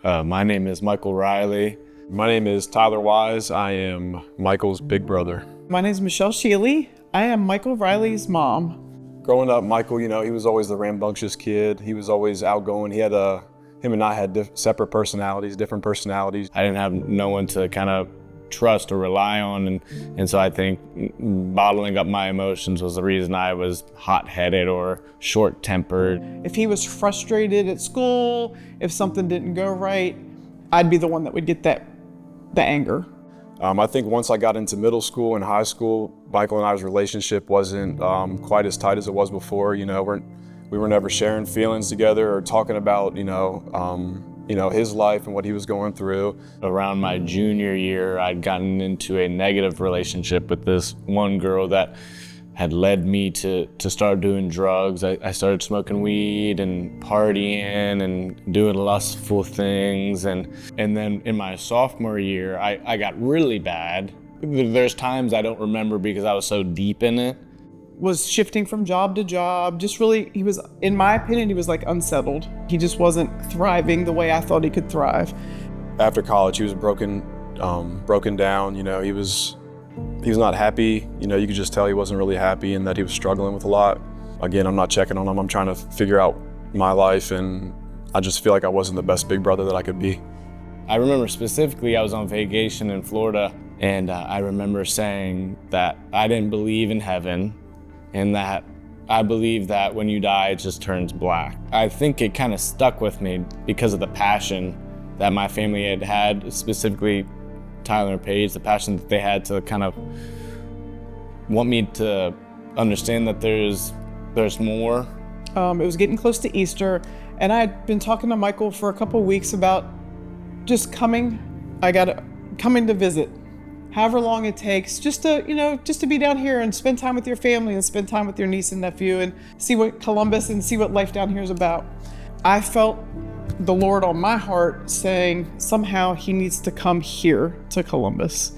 My name is Michael Riley. My name is Tyler Wise. I am Michael's big brother. My name is Michelle Sheely. I am Michael Riley's mom. Growing up, Michael, he was always the rambunctious kid. He was always outgoing. Him and I had separate personalities, different personalities. I didn't have no one to kind of trust or rely on, and so I think bottling up my emotions was the reason I was hot-headed or short-tempered. If he was frustrated at school, if something didn't go right, I'd be the one that would get the anger. I think once I got into middle school and high school, Michael and I's relationship wasn't quite as tight as it was before. We were never sharing feelings together or talking about, his life and what he was going through. Around my junior year, I'd gotten into a negative relationship with this one girl that had led me to start doing drugs. I started smoking weed and partying and doing lustful things. And then in my sophomore year, I got really bad. There's times I don't remember because I was so deep in it. Was shifting from job to job, just really, he was, in my opinion, he was like unsettled. He just wasn't thriving the way I thought he could thrive. After college, he was broken down. He was not happy. You could just tell he wasn't really happy and that he was struggling with a lot. Again, I'm not checking on him. I'm trying to figure out my life, and I just feel like I wasn't the best big brother that I could be. I remember specifically I was on vacation in Florida, and I remember saying that I didn't believe in heaven, and that I believe that when you die, it just turns black. I think it kind of stuck with me because of the passion that my family had, specifically Tyler and Paige, the passion that they had to kind of want me to understand that there's more. It was getting close to Easter, and I had been talking to Michael for a couple weeks about just coming to visit. However long it takes, just to be down here and spend time with your family and spend time with your niece and nephew and see what Columbus and see what life down here is about. I felt the Lord on my heart saying somehow he needs to come here to Columbus.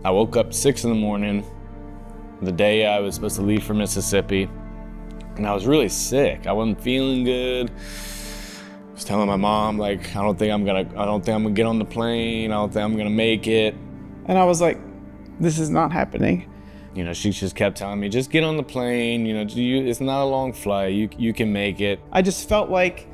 I woke up 6 a.m, the day I was supposed to leave for Mississippi, and I was really sick. I wasn't feeling good. I was telling my mom, I don't think I'm gonna get on the plane. I don't think I'm gonna make it. And I was like, this is not happening. She just kept telling me, just get on the plane. It's not a long flight. You can make it. I just felt like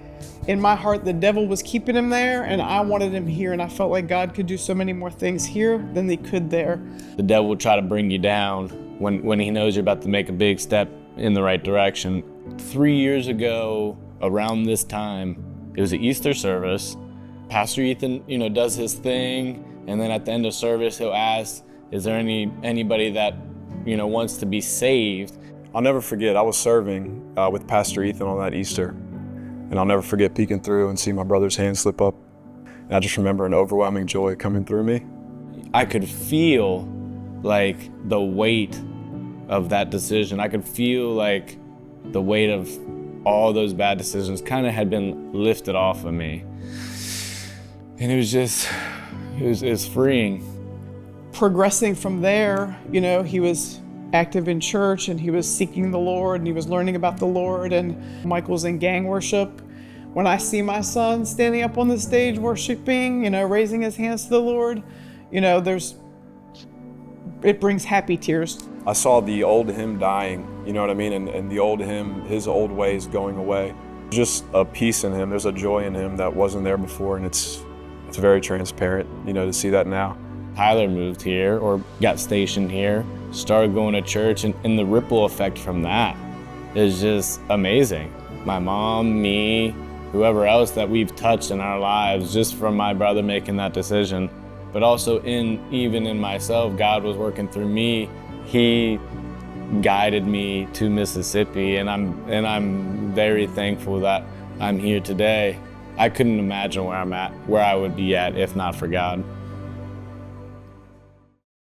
in my heart, the devil was keeping him there and I wanted him here. And I felt like God could do so many more things here than he could there. The devil will try to bring you down when he knows you're about to make a big step in the right direction. 3 years ago, around this time, it was an Easter service. Pastor Ethan, does his thing. And then at the end of service, he'll ask, is there anybody that, wants to be saved? I'll never forget, I was serving with Pastor Ethan on that Easter. And I'll never forget peeking through and seeing my brother's hand slip up. And I just remember an overwhelming joy coming through me. I could feel the weight of that decision. I could feel the weight of all those bad decisions kind of had been lifted off of me. And it was freeing. Progressing from there, he was active in church and he was seeking the Lord and he was learning about the Lord, and Michael's in gang worship. When I see my son standing up on the stage worshiping, raising his hands to the Lord, it brings happy tears. I saw the old him dying, you know what I mean? And the old him, his old ways going away. Just a peace in him, there's a joy in him that wasn't there before, and it's very transparent, to see that now. Tyler moved here or got stationed here, started going to church, and the ripple effect from that is just amazing. My mom, me, whoever else that we've touched in our lives just from my brother making that decision. But also even in myself, God was working through me. He guided me to Mississippi, and I'm very thankful that I'm here today. I couldn't imagine where I would be at if not for God.